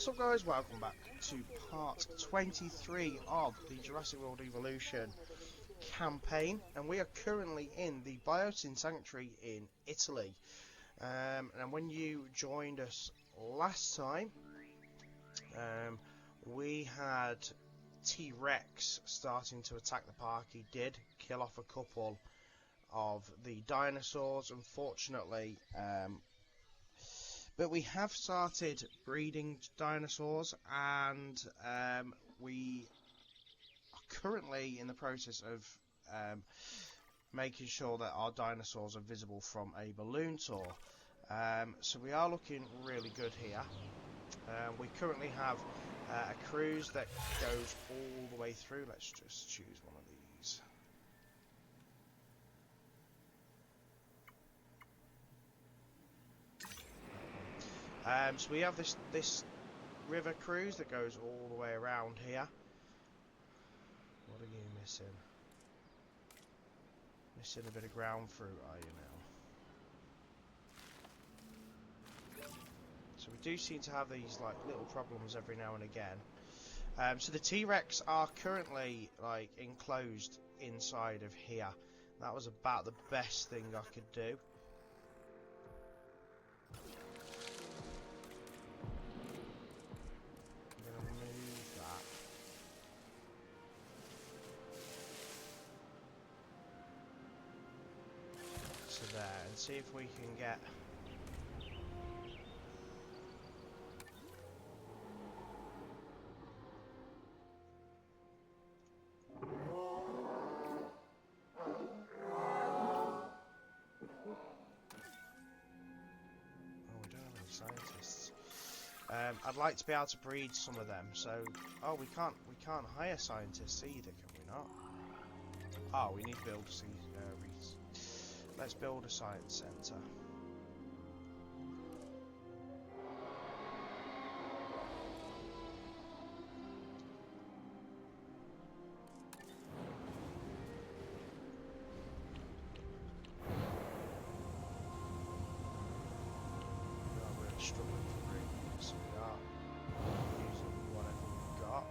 What's up guys, welcome back to part 23 of the Jurassic World Evolution campaign, and we are currently in the Biosyn Sanctuary in Italy. And when you joined us last time, we had T-Rex starting to attack the park. He did kill off a couple of the dinosaurs, unfortunately, but we have started breeding dinosaurs, and we are currently in the process of making sure that our dinosaurs are visible from a balloon tour. So we are looking really good here. We currently have a cruise that goes all the way through. Let's just choose one of these. So we have this river cruise that goes all the way around here. What are you missing? Missing a bit of ground fruit, are you now? So we do seem to have these like little problems every now and again. So the T-Rex are currently like enclosed inside of here. That was about the best thing I could do. There and see if we can get we don't have any scientists. I'd like to be able to breed some of them, so we can't hire scientists either, can we not? Oh, we need to build let's build a science centre. We are really struggling for breeding, so we are using whatever we've got.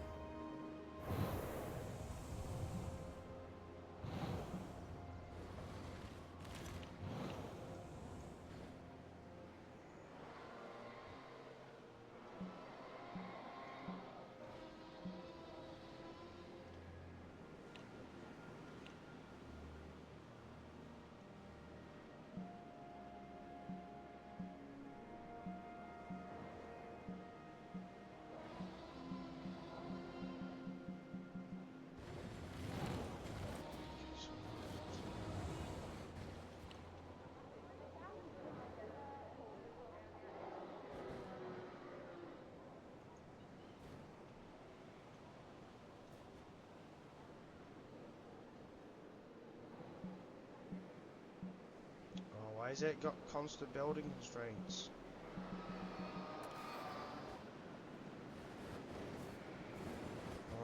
Why has it got constant building constraints?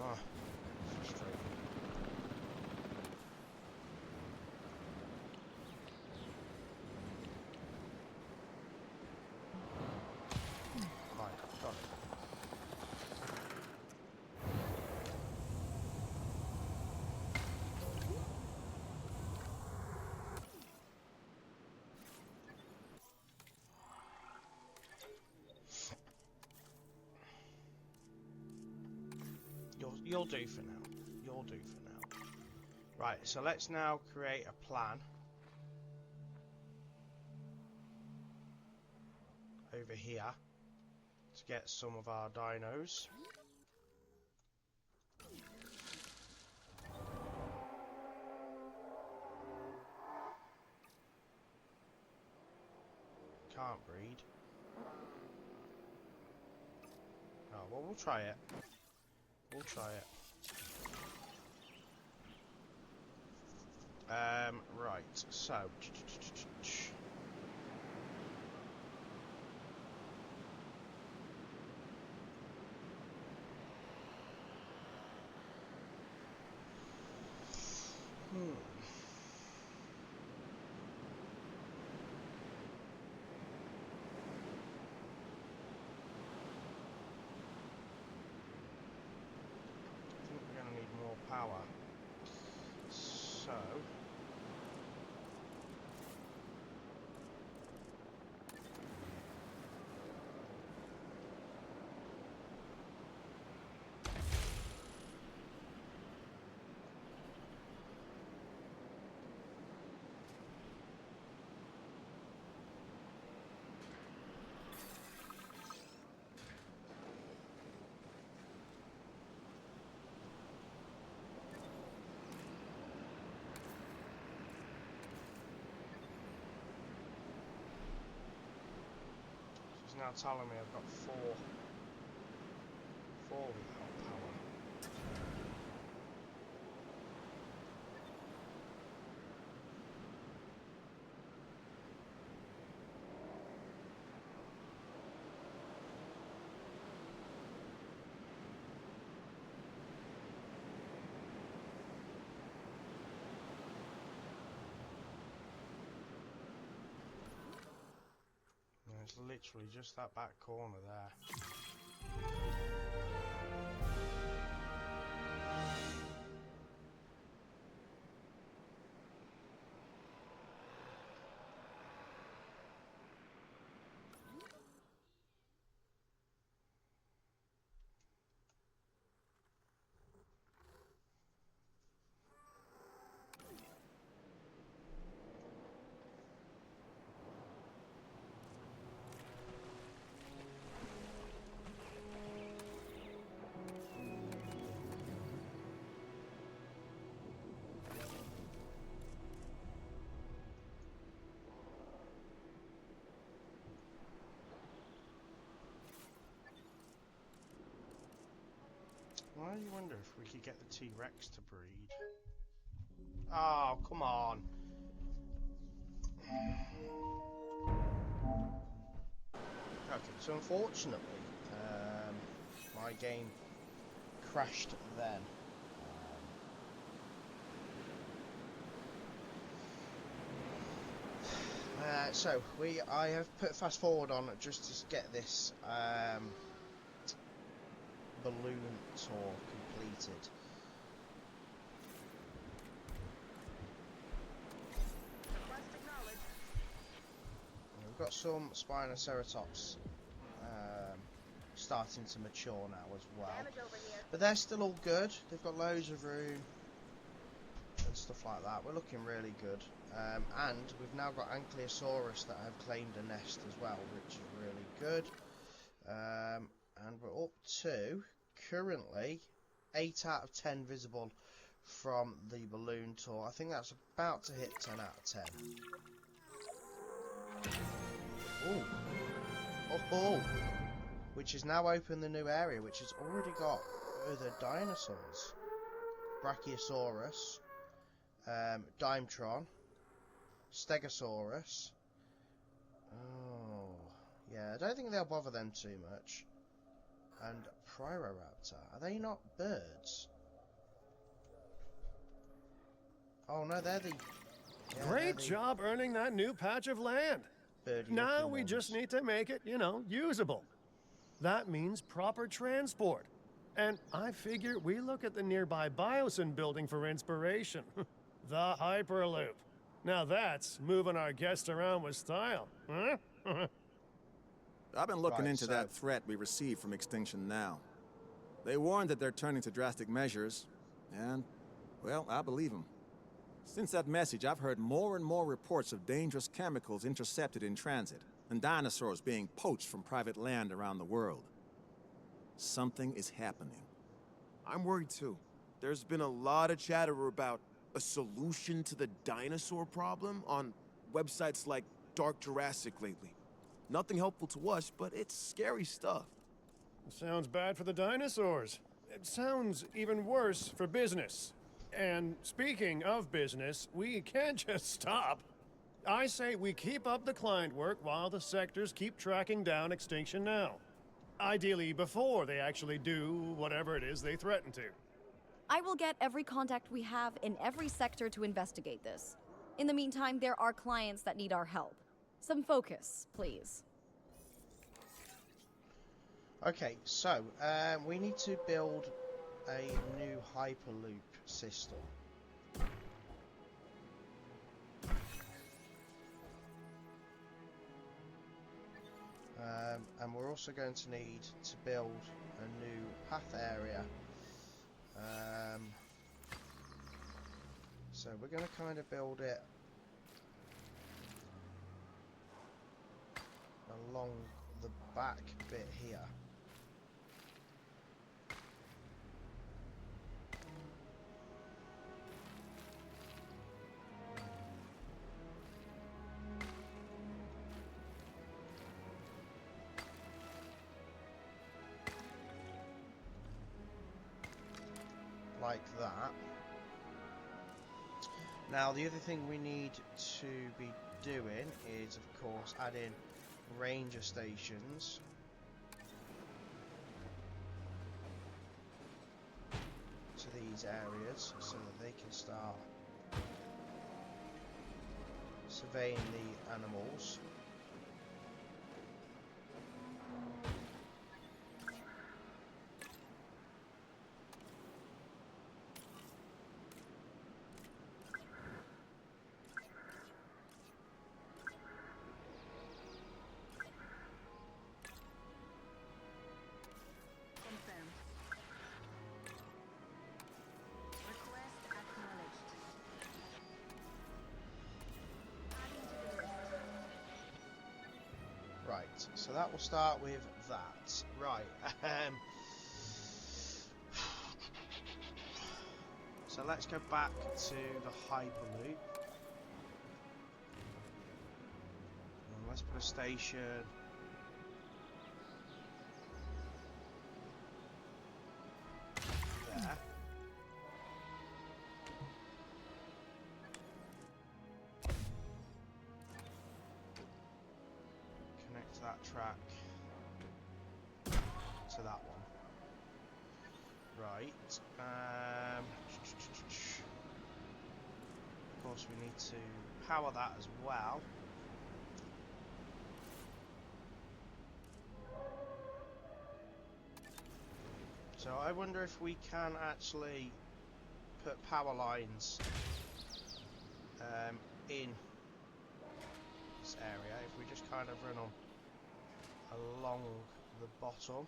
Ah, frustrating. Right, got it. You'll do for now. You'll do for now. Right, so let's now create a plan over here to get some of our dinos. Can't breed. Oh, well, we'll try it. We'll try it. Right, so now telling me I've got four without power. It's literally just that back corner there. Well, you wonder if we could get the T-Rex to breed. Oh, come on. Okay, so unfortunately, my game crashed then. So I have put fast forward on just to get this balloon tour completed. We've got some Spinoceratops starting to mature now as well, but they're still all good. They've got loads of room and stuff like that. We're looking really good, and we've now got Ankylosaurus that have claimed a nest as well, which is really good. And we're up to currently 8 out of 10 visible from the balloon tour. I think that's about to hit 10 out of 10. Ooh. Oh, which has now opened the new area, which has already got other dinosaurs. Brachiosaurus, Dimetron, Stegosaurus. Oh, yeah, I don't think they'll bother them too much. And Pyroraptor. Are they not birds? Oh no, they're the... Yeah, Great job earning that new patch of land. Now we just need to make it, usable. That means proper transport. And I figure we look at the nearby Biosyn building for inspiration. The Hyperloop. Now that's moving our guests around with style, huh? I've been looking into that threat we received from Extinction Now. They warned that they're turning to drastic measures, and, well, I believe them. Since that message, I've heard more and more reports of dangerous chemicals intercepted in transit, and dinosaurs being poached from private land around the world. Something is happening. I'm worried too. There's been a lot of chatter about a solution to the dinosaur problem on websites like Dark Jurassic lately. Nothing helpful to us, but it's scary stuff. Sounds bad for the dinosaurs. It sounds even worse for business. And speaking of business, we can't just stop. I say we keep up the client work while the sectors keep tracking down Extinction Now. Ideally before they actually do whatever it is they threaten to. I will get every contact we have in every sector to investigate this. In the meantime, there are clients that need our help. Some focus, please. Okay, so we need to build a new Hyperloop system. And we're also going to need to build a new path area. So we're going to kind of build it along the back bit here. like that. Now the other thing we need to be doing is, of course, adding ranger stations. To these areas so that they can start surveying the animals. Right, so that will start with that. Right, so let's go back to the Hyperloop. And let's put a station there. Connect that track to that one. Right. Of course, we need to power that as well. So I wonder if we can actually put power lines in this area, if we just kind of run them along the bottom.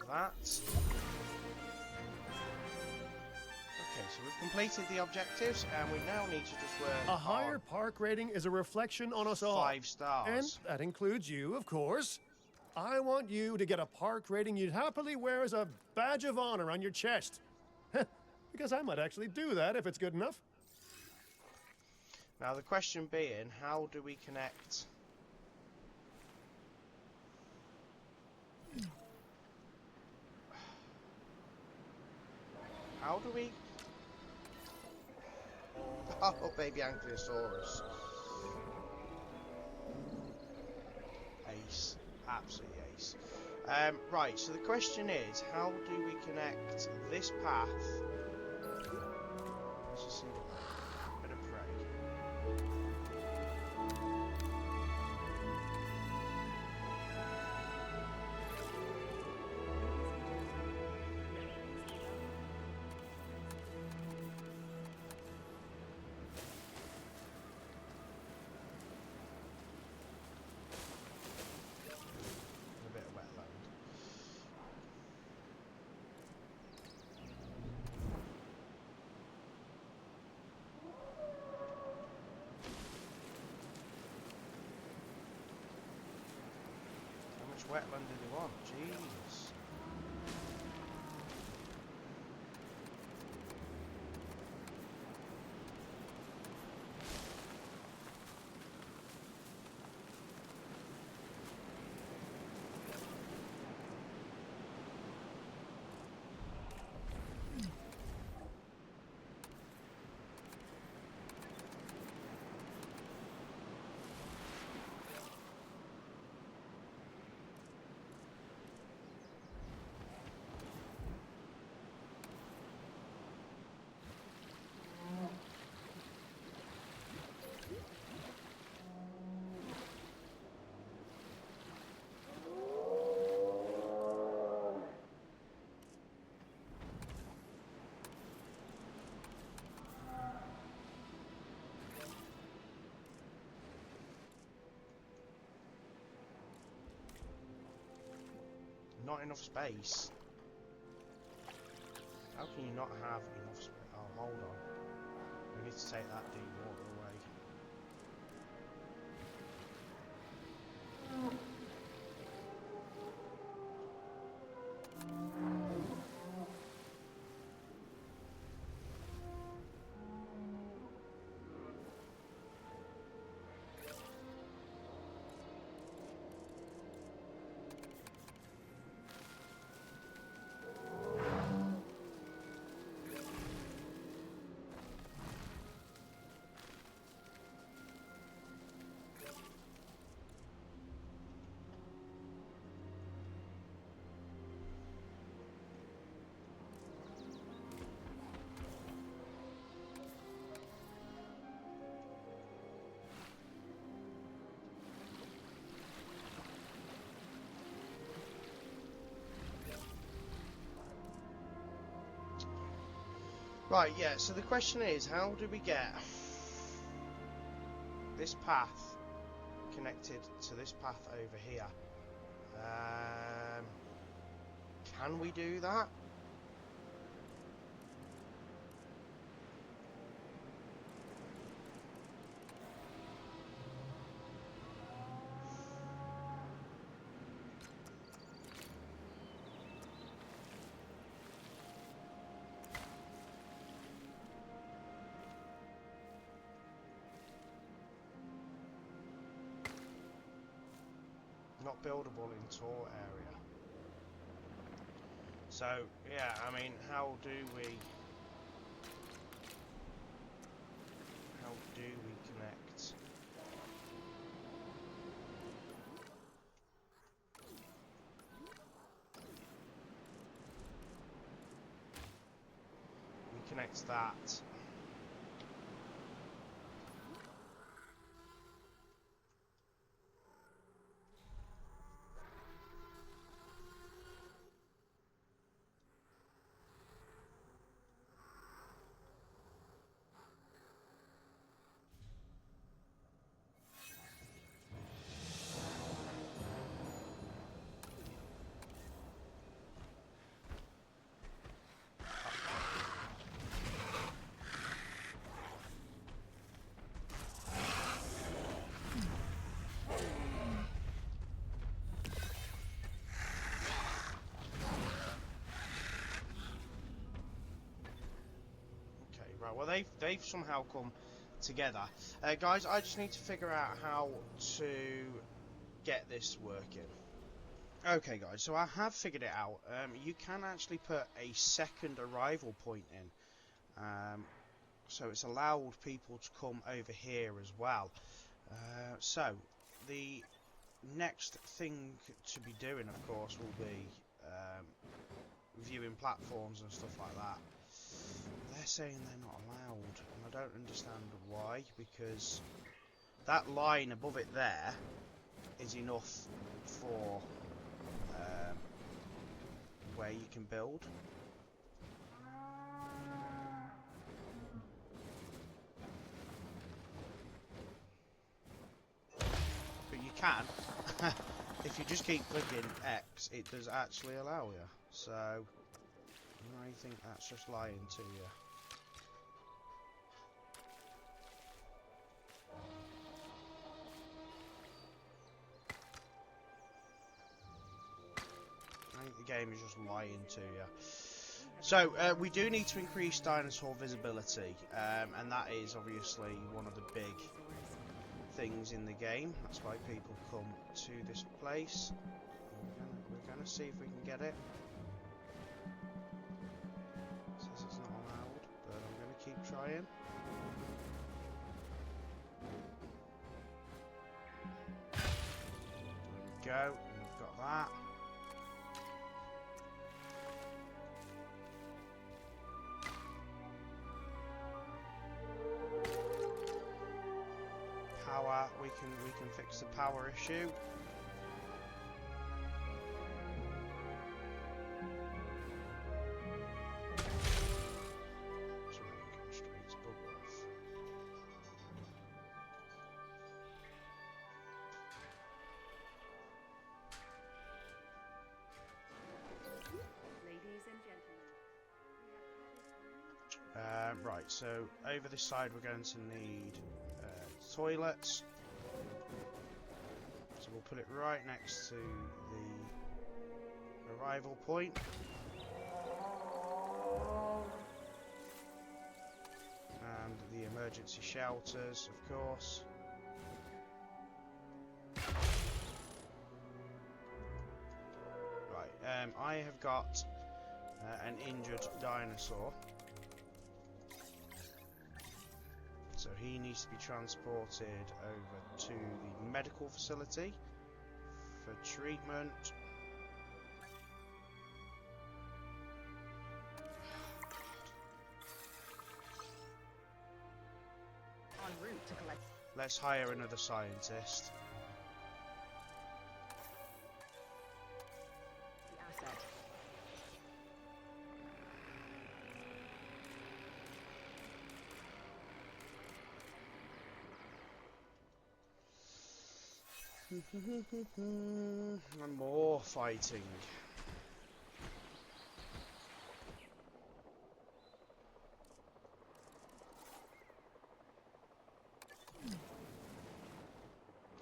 That. Okay, so we've completed the objectives, and we now need to just work A higher park rating is a reflection on us all. 5 stars. And that includes you, of course. I want you to get a park rating you'd happily wear as a badge of honor on your chest. Because I might actually do that if it's good enough. Now the question being, how do we connect? How do we? Oh, baby Ankylosaurus. Ace. Absolutely ace. Right, so the question is, how do we connect this path? Let's just see a bit of prey. A bit of wetland. How much wetland did he want? Jesus. Not enough space. How can can you not have enough space? Oh, hold on. We need to take that deep water away. Right, yeah, so the question is, how do we get this path connected to this path over here? Can we do that? Not buildable in tour area. So, yeah, I mean, how do we connect? We connect that. Right, well they've somehow come together. Guys, I just need to figure out how to get this working. Okay guys, so I have figured it out. You can actually put a second arrival point in. So it's allowed people to come over here as well. So the next thing to be doing, of course, will be viewing platforms and stuff like that. They're saying they're not allowed, and I don't understand why, because that line above it there is enough for where you can build. But you can, if you just keep clicking X, it does actually allow you. So I think that's just lying to you. I think the game is just lying to you. So we do need to increase dinosaur visibility, and that is obviously one of the big things in the game. That's why people come to this place. We're gonna see if we can get it. It says it's not allowed, but I'm gonna keep trying. There we go. We've got that. Power, we can fix the power issue. Terrain constraints, bugger off. Ladies and gentlemen, we have Right, so over this side we're going to need toilets. So we'll put it right next to the arrival point. And the emergency shelters, of course. Right, I have got an injured dinosaur. So he needs to be transported over to the medical facility for treatment. En route to collect Let's hire another scientist. the asset. And more fighting.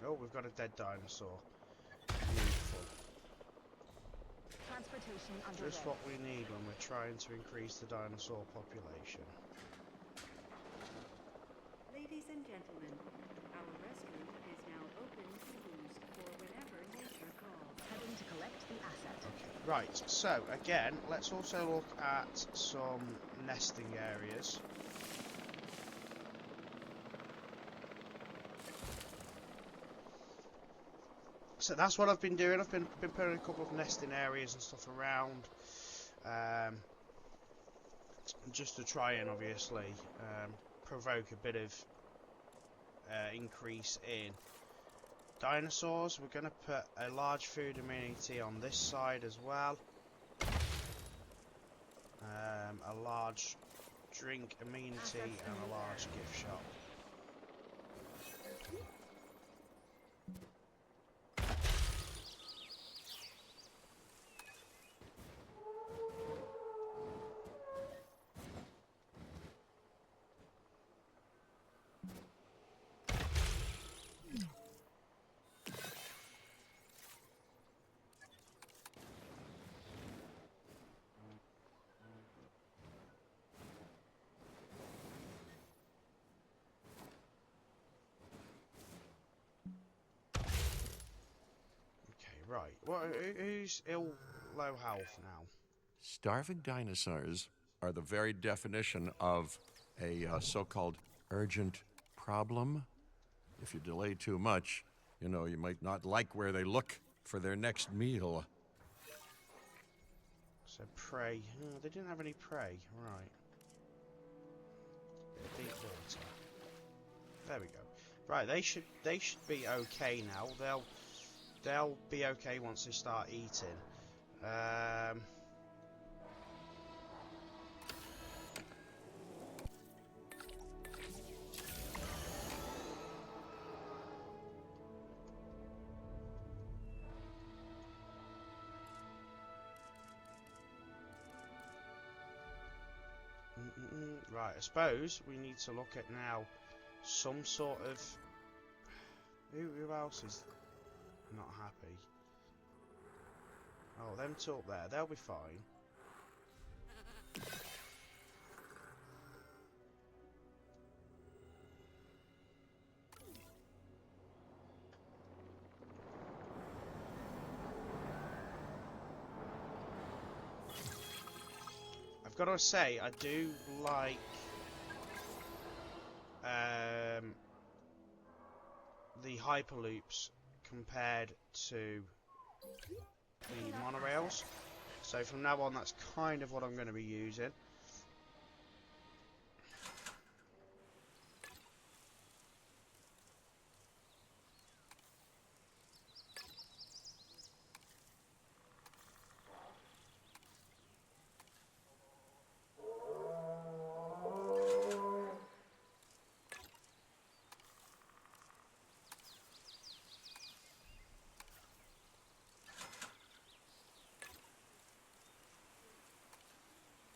Oh, we've got a dead dinosaur. Beautiful. Transportation underway. Just what we need when we're trying to increase the dinosaur population. Ladies and gentlemen, our restroom is now open to use for whenever nature calls. Heading to collect the asset. Okay, right, so again, let's also look at some nesting areas. So that's what I've been doing. I've been putting a couple of nesting areas and stuff around, just to try and obviously provoke a bit of increase in dinosaurs. We're going to put a large food amenity on this side as well, a large drink amenity and a large gift shop. Right, well, who's low health now? Starving dinosaurs are the very definition of a so-called urgent problem. If you delay too much, you know, you might not like where they look for their next meal. So prey. Oh, they didn't have any prey. Right. Bit of deep water. There we go. Right, they should be okay now. They'll be okay once they start eating. Right, I suppose we need to look at now some sort of... Who else is not happy? Oh, them two up there, they'll be fine. I've got to say, I do like the hyperloops compared to the monorails. So from now on, that's kind of what I'm going to be using.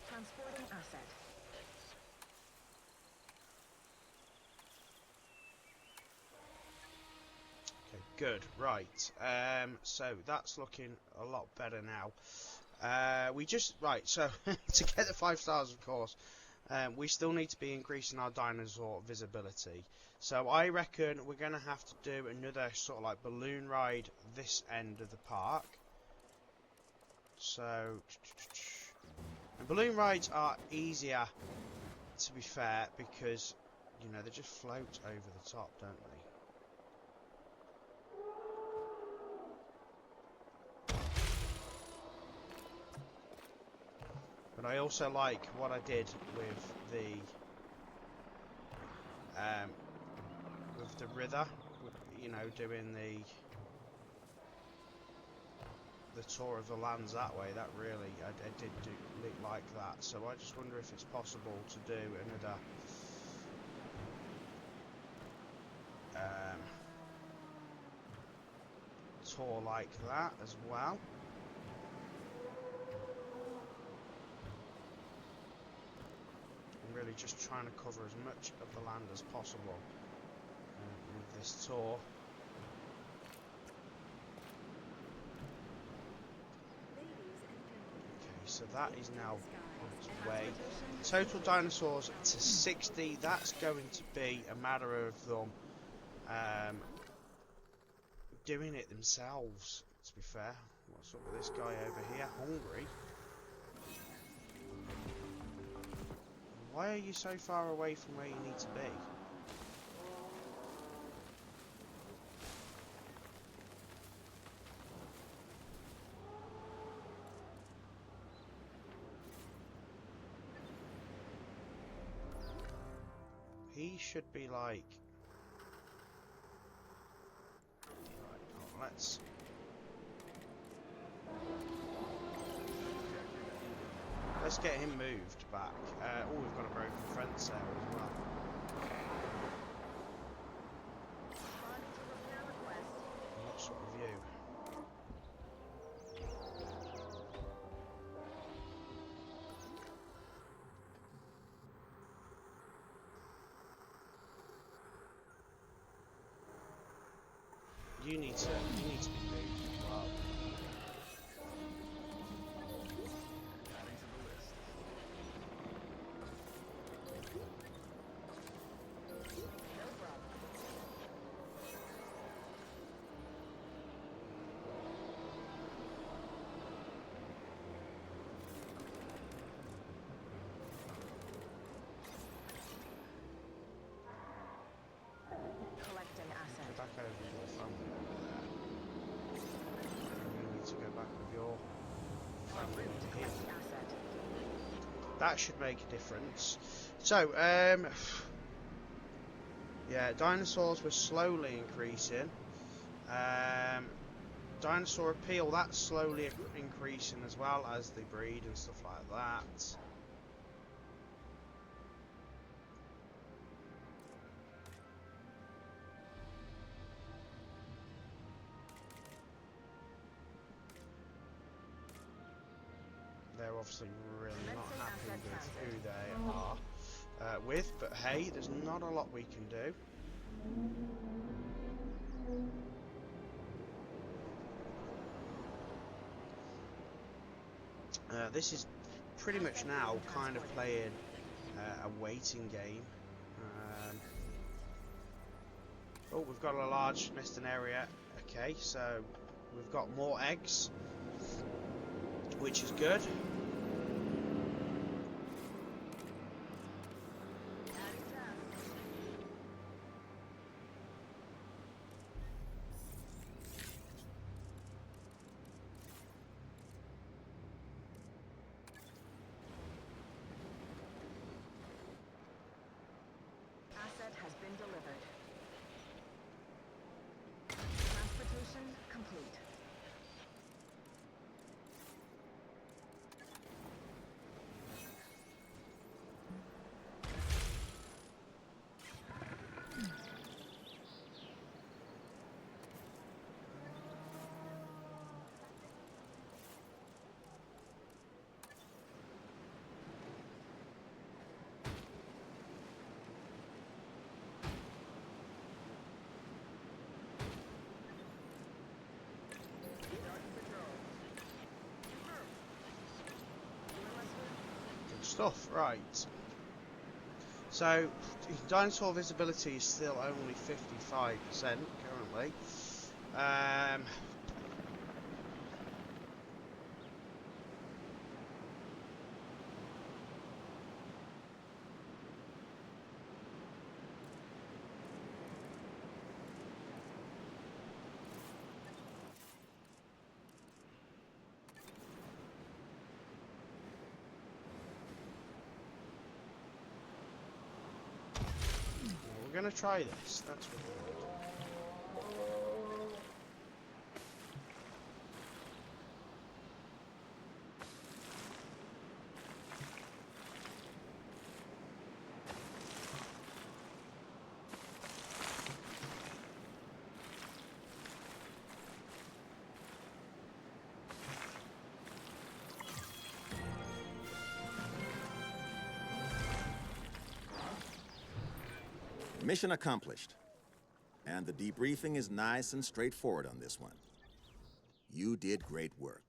Transporting asset. good. Right. So that's looking a lot better now. Right. So to get the 5 stars, of course, we still need to be increasing our dinosaur visibility. So I reckon we're going to have to do another sort of like balloon ride this end of the park. So and balloon rides are easier, to be fair, because you know they just float over the top, don't they? But I also like what I did with the Rither, you know, doing the tour of the lands that way. That really, I did like that. So I just wonder if it's possible to do another tour like that as well. I'm really just trying to cover as much of the land as possible with this tour. Okay, so that is now on its way. Total dinosaurs to 60. That's going to be a matter of them doing it themselves, to be fair. What's up with this guy over here? Hungry? Why are you so far away from where you need to be? He should be like... Right, let's get him moved back. Oh, we've got a broken fence there as well. What sort of view? You need to be moved as well. Collecting asset. Go back over to your family over there. And you need to go back with your family over here. Asset. That should make a difference. So, yeah, dinosaurs were slowly increasing. Dinosaur appeal, that's slowly increasing as well as they breed and stuff like that. They're obviously really not happy with who they are with, but hey, there's not a lot we can do. This is pretty much now kind of playing a waiting game. Oh, we've got a large nesting area. Okay, so we've got more eggs, which is good. Asset has been delivered. Transportation complete. stuff. Right. So, dinosaur visibility is still only 55% currently. We're going to try this. That's what we're going to do. Mission accomplished. And the debriefing is nice and straightforward on this one. You did great work.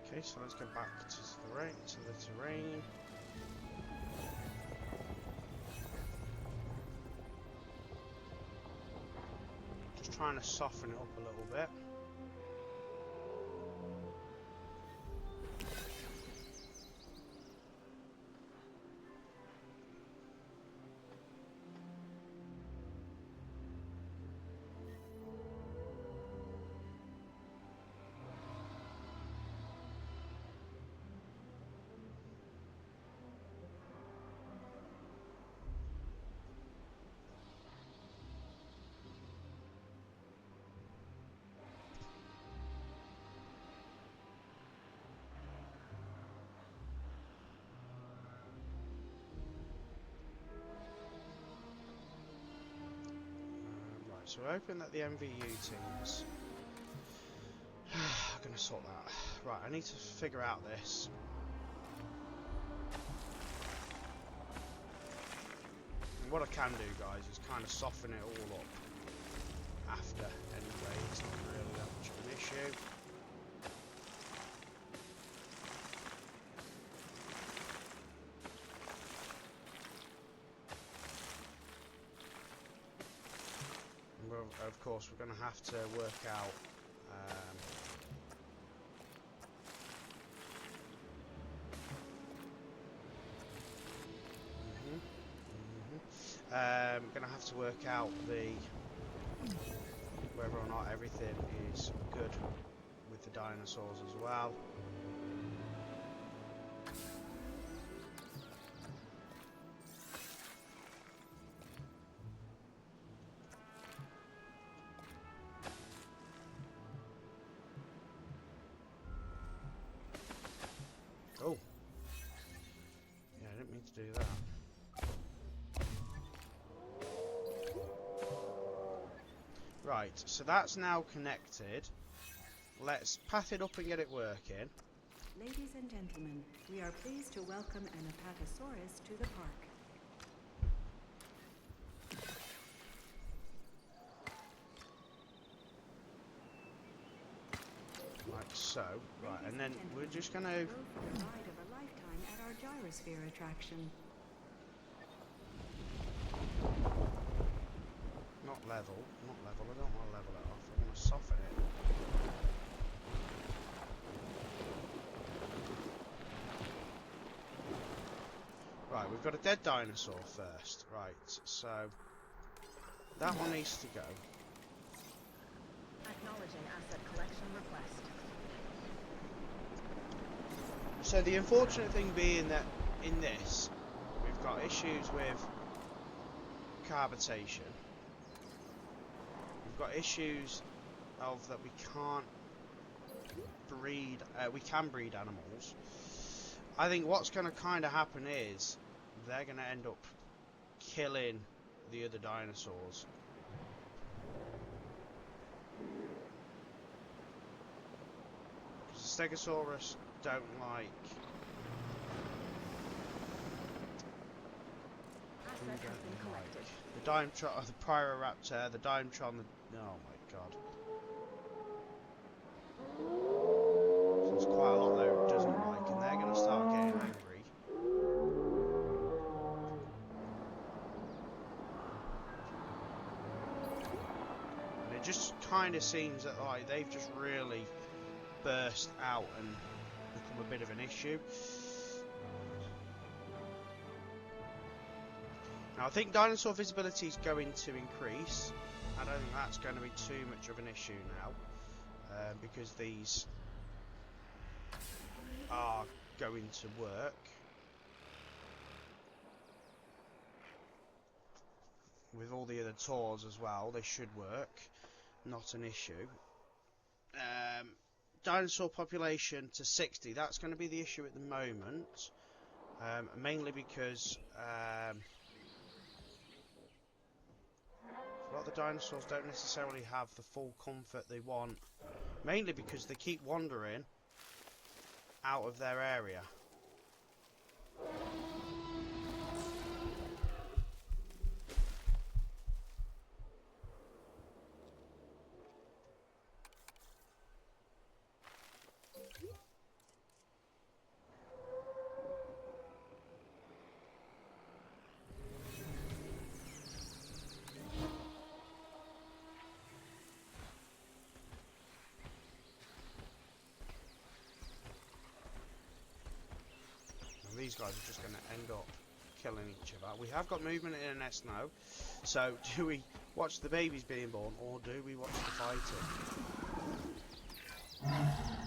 Okay, so let's go back to the terrain. Just trying to soften it up a little bit. So we're hoping that the MVU teams are going to sort that. Right, I need to figure out this. And what I can do, guys, is kind of soften it all up after anyway. It's not really that much of an issue. Of course, we're going to have to work out we're going to have to work out whether or not everything is good with the dinosaurs as well. Oh. Yeah, I didn't mean to do that. Right, so that's now connected. Let's path it up and get it working. Ladies and gentlemen, we are pleased to welcome an Apatosaurus to the park. Like so. Right, and then we're just going to Go for the ride of a lifetime at our gyrosphere attraction. not level. I don't want to level it off. I want to soften it. Right, we've got a dead dinosaur first. Right, so that one needs to go. Acknowledging asset collection request. So the unfortunate thing being that in this, we've got issues with cohabitation. We've got issues of that we can't breed. We can breed animals. I think what's going to kind of happen is they're going to end up killing the other dinosaurs. Because the Stegosaurus don't like. Asset has been collected. The Dimetron, the Pyroraptor, the Dimetron, oh my god. So there's quite a lot there it doesn't like, and they're going to start getting angry. And it just kind of seems that like they've just really burst out and become a bit of an issue. Now I think dinosaur visibility is going to increase. I don't think that's going to be too much of an issue now, because these are going to work. With all the other tours as well, they should work. Not an issue. Dinosaur population to 60, that's going to be the issue at the moment. Mainly because a lot of the dinosaurs don't necessarily have the full comfort they want. Mainly because they keep wandering out of their area. These guys are just going to end up killing each other. We have got movement in a nest now, so do we watch the babies being born or do we watch the fighting?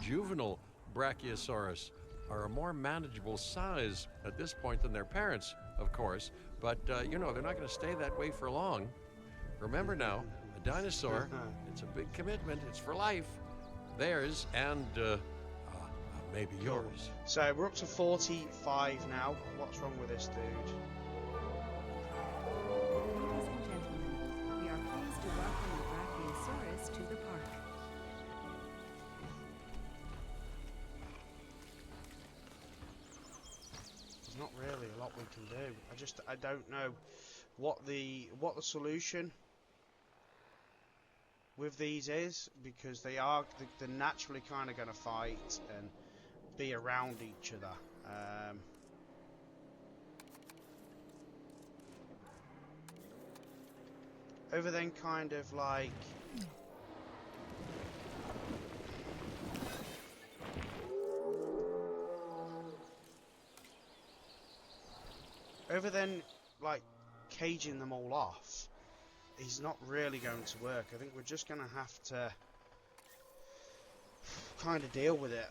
Juvenile Brachiosaurus are a more manageable size at this point than their parents, of course, but you know, they're not going to stay that way for long. Remember now, a dinosaur, it's a big commitment, it's for life. Theirs and maybe yours. So we're up to 45 now. What's wrong with this dude? Ladies and gentlemen, we are pleased to welcome the Brachiosaurus to the park. There's not really a lot we can do. I don't know what the solution with these is, because they're naturally kind of going to fight and be around each other. Other than kind of like caging them all off is not really going to work. I think we're just going to have to kind of deal with it.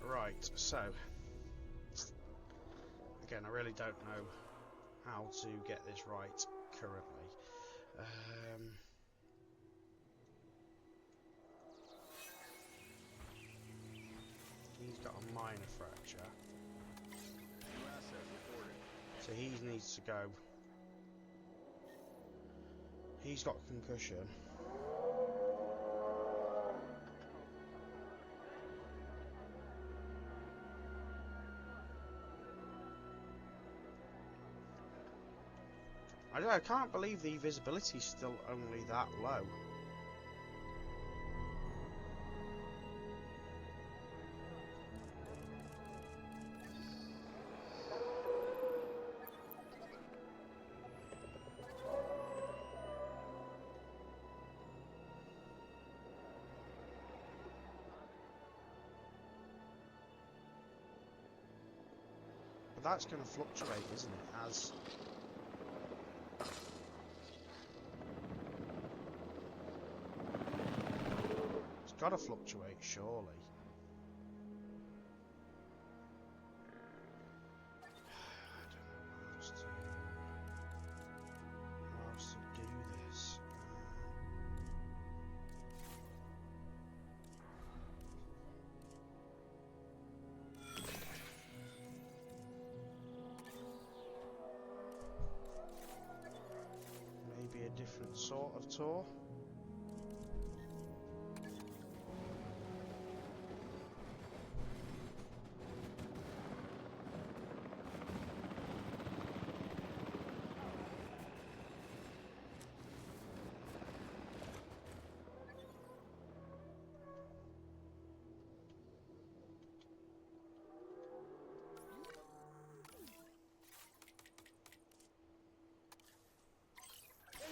Right, so again, I really don't know how to get this right currently. He's got a minor fracture, so he needs to go. He's got concussion. I can't believe the visibility is still only that low. But that's going to fluctuate, isn't it? As it's got to fluctuate, surely. How else to do this? Maybe a different sort of tour.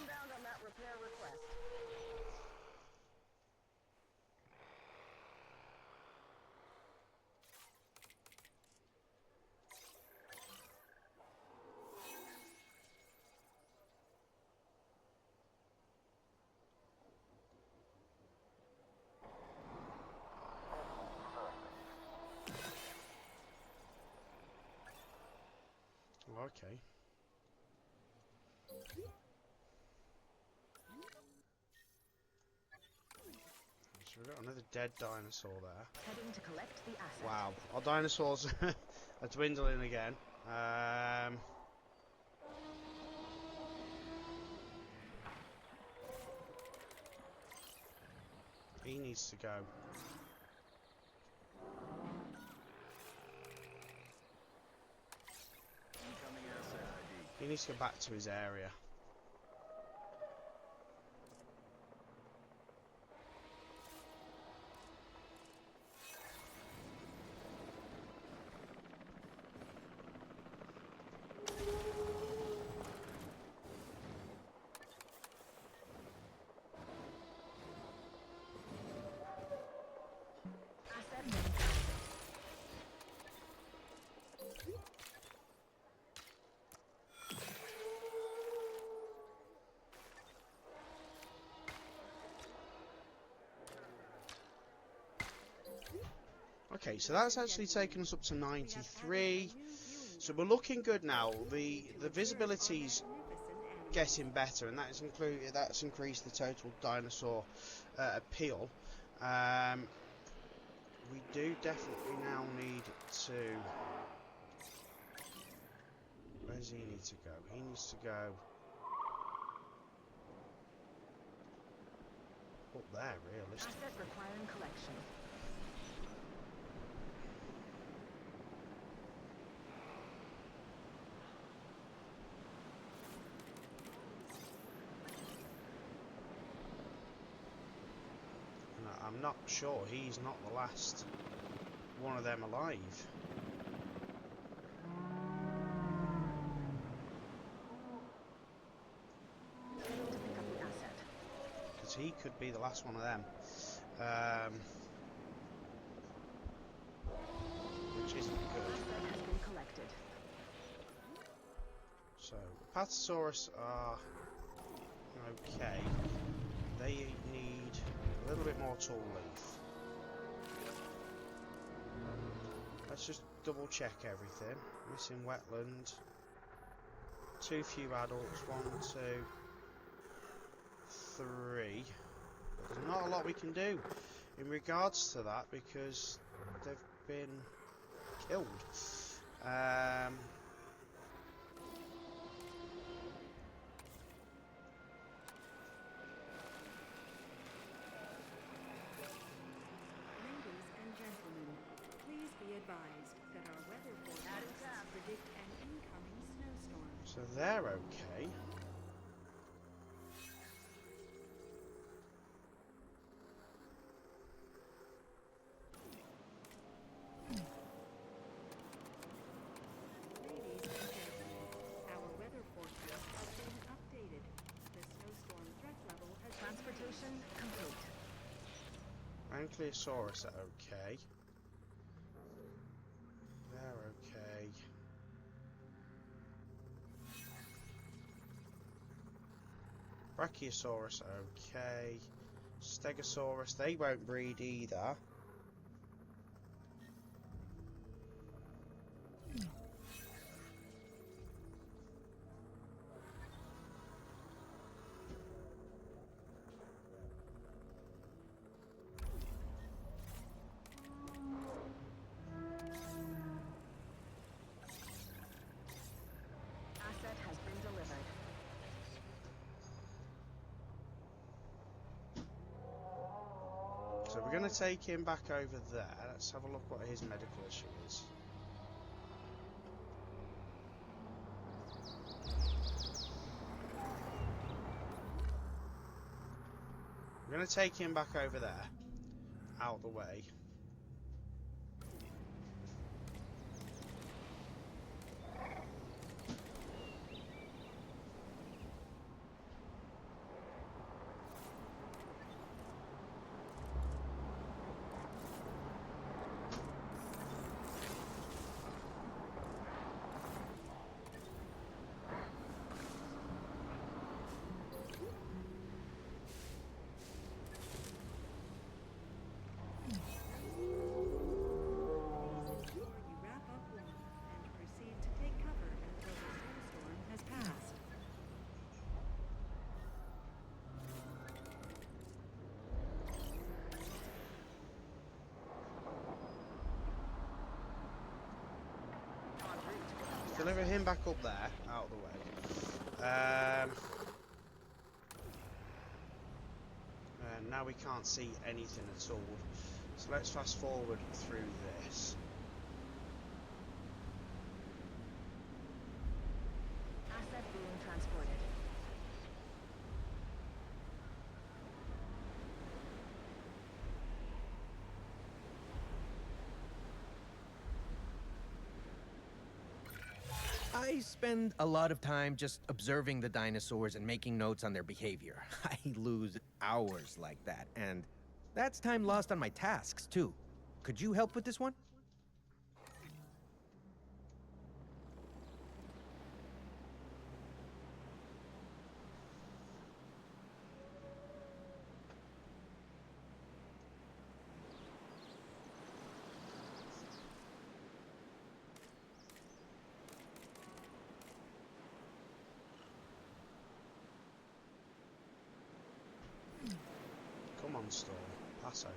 Inbound on that repair request. Okay. So we've got another dead dinosaur there. Heading to collect the asset. Wow, our dinosaurs are dwindling again. He needs to go. He needs to go back to his area. Asset inbound. Okay, so that's actually taken us up to 93. So we're looking good now. The visibility's getting better, and that's increased the total dinosaur appeal. We do definitely now need to. Where does he need to go? He needs to go up there, realistically. Asset requiring collection. And I'm not sure he's not the last one of them alive. Heading to pick up the asset. Because he could be the last one of them. Which isn't good. Asset has been collected. So, Apatosaurus are okay. They need a little bit more tool leaf. Let's just double check everything. Missing wetland. Too few adults. 1, 2, 3. But there's not a lot we can do in regards to that because they've been killed. Ladies and gentlemen, please be advised that our weather forecasts predict an incoming snowstorm. So they're okay. Ladies and gentlemen, our weather forecast has been updated. The snowstorm threat level has been Transportation complete. Ankylosaurus are okay. They're okay. Brachiosaurus are okay. Stegosaurus, they won't breed either. Asset has been delivered. So we're going to take him back over there. Let's have a look what his medical issue is. We're going to take him back over there, out the way. before you wrap up warm and proceed to take cover until the snowstorm has passed. En route to the Deliver him back up there, out of the way. And now we can't see anything at all. So let's fast forward through this. asset being transported. I spend a lot of time just observing the dinosaurs and making notes on their behavior. I lose hours like that, and that's time lost on my tasks, too. Could you help with this one? Come on, Storm. Pass over.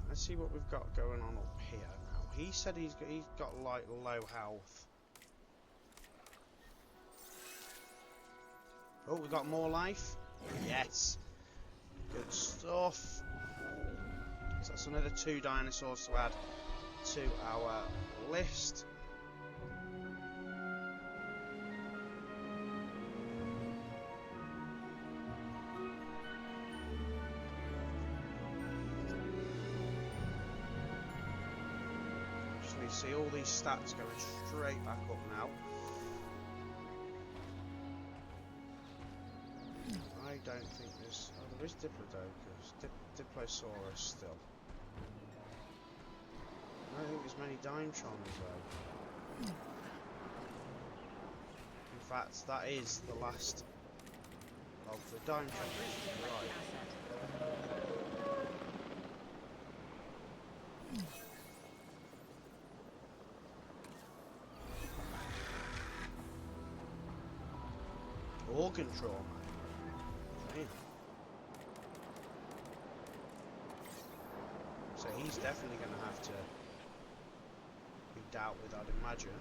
Let's see what we've got going on up here now. He said he's got like low health. Oh, we got more life. Yes, good stuff. So that's another 2 dinosaurs to add to our list. Just need to see all these stats going straight back up now. I don't think there's... Oh, there is Diplodocus. Diplosaurus still. I don't think there's many Dimetrons though. In fact, that is the last of the Dimetrons. Right. Organ trauma. Okay. So he's definitely going to have to be dealt with, I'd imagine.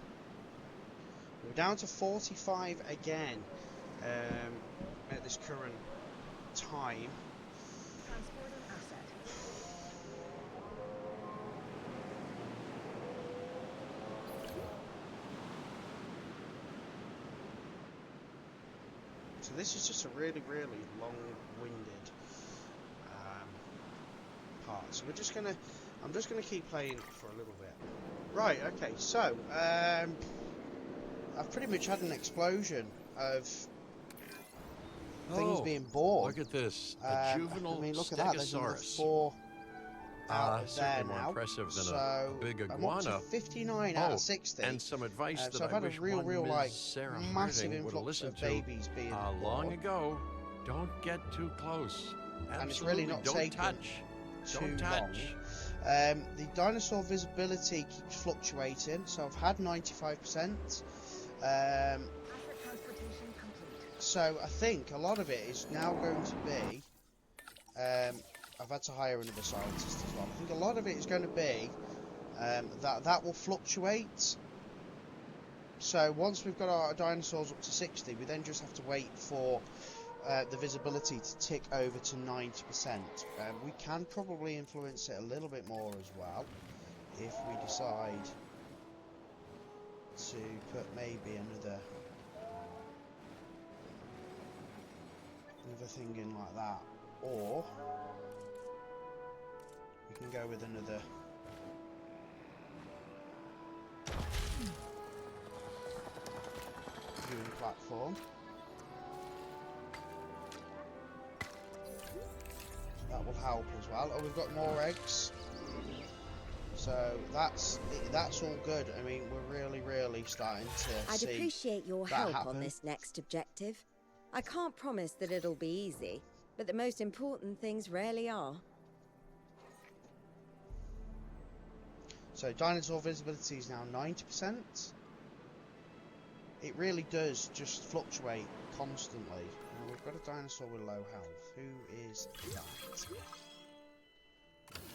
We're down to 45 again at this current time. Transporting asset. So this is just a really, really long-winded part. So I'm just gonna keep playing for a little bit. Right. Okay. So I've pretty much had an explosion of things being born. Look at this, a juvenile I mean, look at that. There's another 4 out of there certainly more now. impressive than So a big I'm up to iguana. 59 out of 60. And some advice that so I've I had wish a real, one like, Ms. Sarah massive Harding would have influx listened of to babies being long born. ago. Don't get too close. And it's really not don't taken touch. too Don't touch. long. The dinosaur visibility keeps fluctuating, so I've had 95%. Asset transportation complete. So I think a lot of it is now going to be. I've had to hire another scientist as well. I think a lot of it is going to be that will fluctuate. So once we've got our dinosaurs up to 60, we then just have to wait for the visibility to tick over to 90%. We can probably influence it a little bit more as well if we decide to put maybe another thing in like that, or we can go with another viewing platform. That will help as well. Oh, we've got more eggs. So that's all good. I mean, we're really starting to I'd see appreciate your that help happen. on this next objective. I can't promise that it'll be easy, but the most important things rarely are. So dinosaur visibility is now 90%. It really does just fluctuate constantly. Now we've got a dinosaur with low health. Who is that?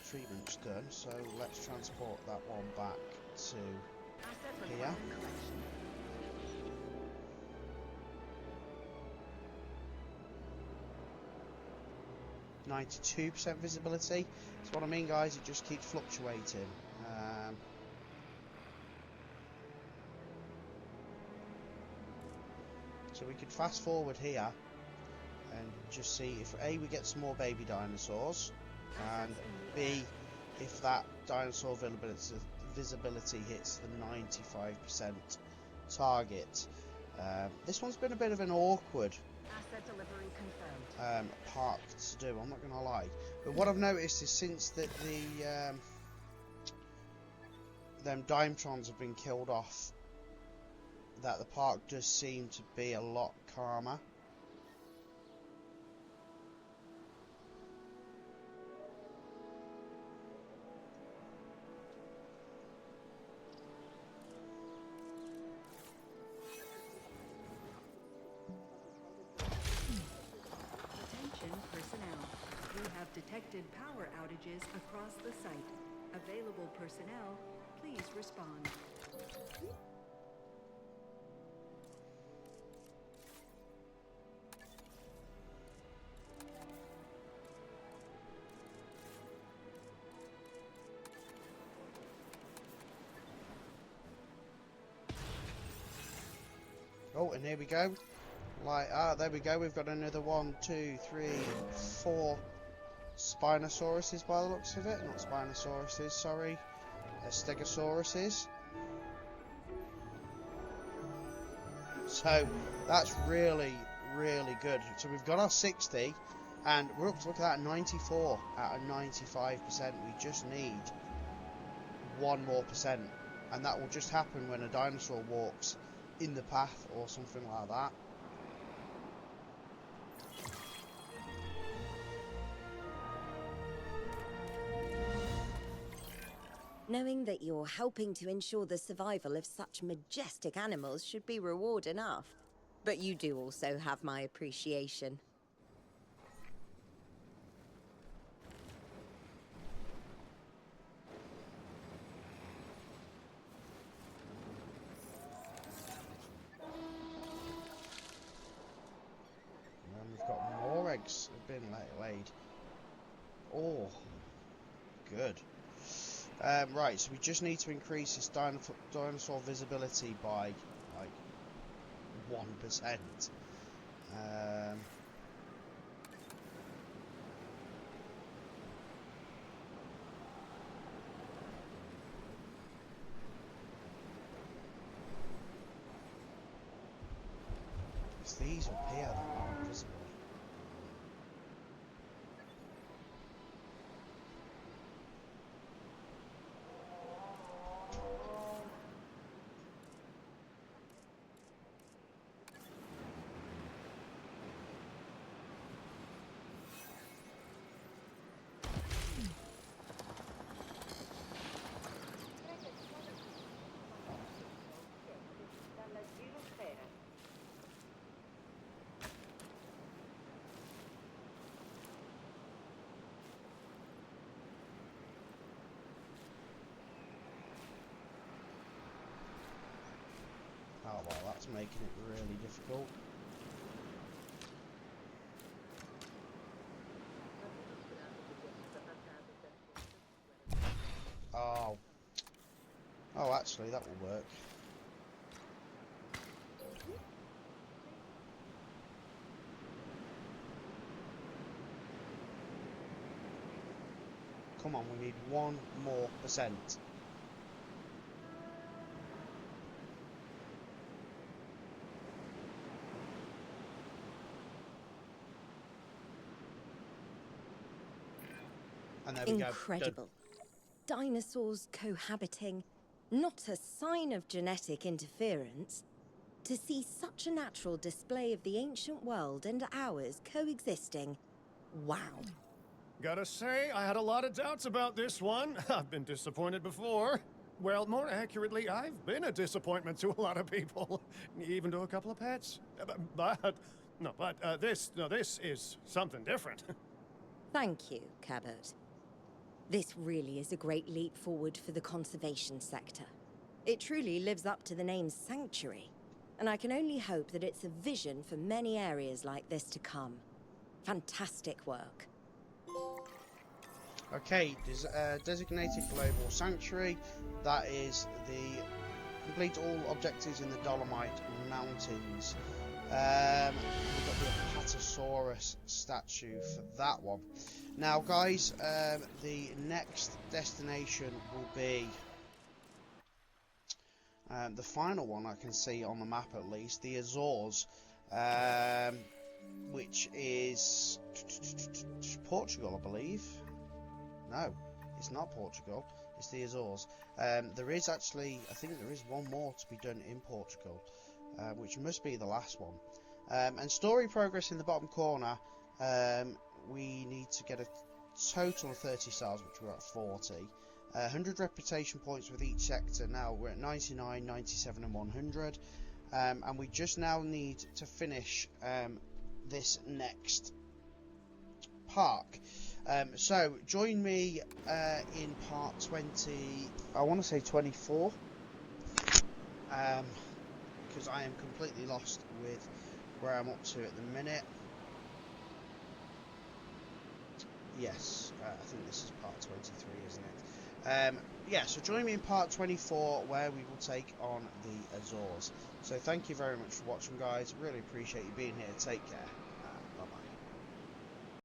Treatment's done, so let's transport that one back to Asset here. requiring collection. .92% visibility. That's what I mean, guys. It just keeps fluctuating. So we could fast forward here and just see if A, we get some more baby dinosaurs, and B, if that dinosaur visibility hits the 95% target. This one's been a bit of an awkward Asset delivery confirmed. part to do, I'm not going to lie. But what I've noticed is since that them Dimetrons have been killed off, that the park does seem to be a lot calmer. Attention personnel. We have detected power outages across the site. Available personnel, please respond. Oh, and here we go. There we go. We've got another 1, 2, 3, 4 Spinosauruses by the looks of it. Not Spinosauruses, sorry. Stegosauruses. So that's really really good. So we've got our 60, and we're up to, look at that, 94 out of 95%. We just need 1 more percent, and that will just happen when a dinosaur walks in the path or something like that. Knowing that you're helping to ensure the survival of such majestic animals should be reward enough. But you do also have my appreciation. And then we've got more eggs have been laid. Oh, good. Right, so we just need to increase this dinosaur visibility by like 1%. It's these up here that aren't visible. Oh well, that's making it really difficult. Oh. Oh, actually, that will work. Come on, we need 1 more percent. And there we go. Incredible. Dinosaurs cohabiting. Not a sign of genetic interference. To see such a natural display of the ancient world and ours coexisting. Wow. Gotta say, I had a lot of doubts about this one. I've been disappointed before. Well, more accurately, I've been a disappointment to a lot of people, even to a couple of pets. This is something different. Thank you, Cabot. This really is a great leap forward for the conservation sector. It truly lives up to the name's sanctuary, and I can only hope that it's a vision for many areas like this to come. Fantastic work. Okay, designated global sanctuary. That is the complete all objectives in the Dolomite Mountains. We've got the Apatosaurus statue for that one. Now, guys, the next destination will be the final one I can see on the map, at least, the Azores, which is Portugal, I believe. No, it's not Portugal. It's the Azores. There is actually, I think there is one more to be done in Portugal, which must be the last one. And story progress in the bottom corner. We need to get a total of 30 stars, which we're at 40. 100 reputation points with each sector. Now we're at 99, 97 and 100. And we just now need to finish this next park. So join me in part 20, I want to say 24, because I am completely lost with where I'm up to at the minute. Yes, I think this is part 23, isn't it? Yeah, so join me in part 24 where we will take on the Azores. So thank you very much for watching, guys. Really appreciate you being here. Take care.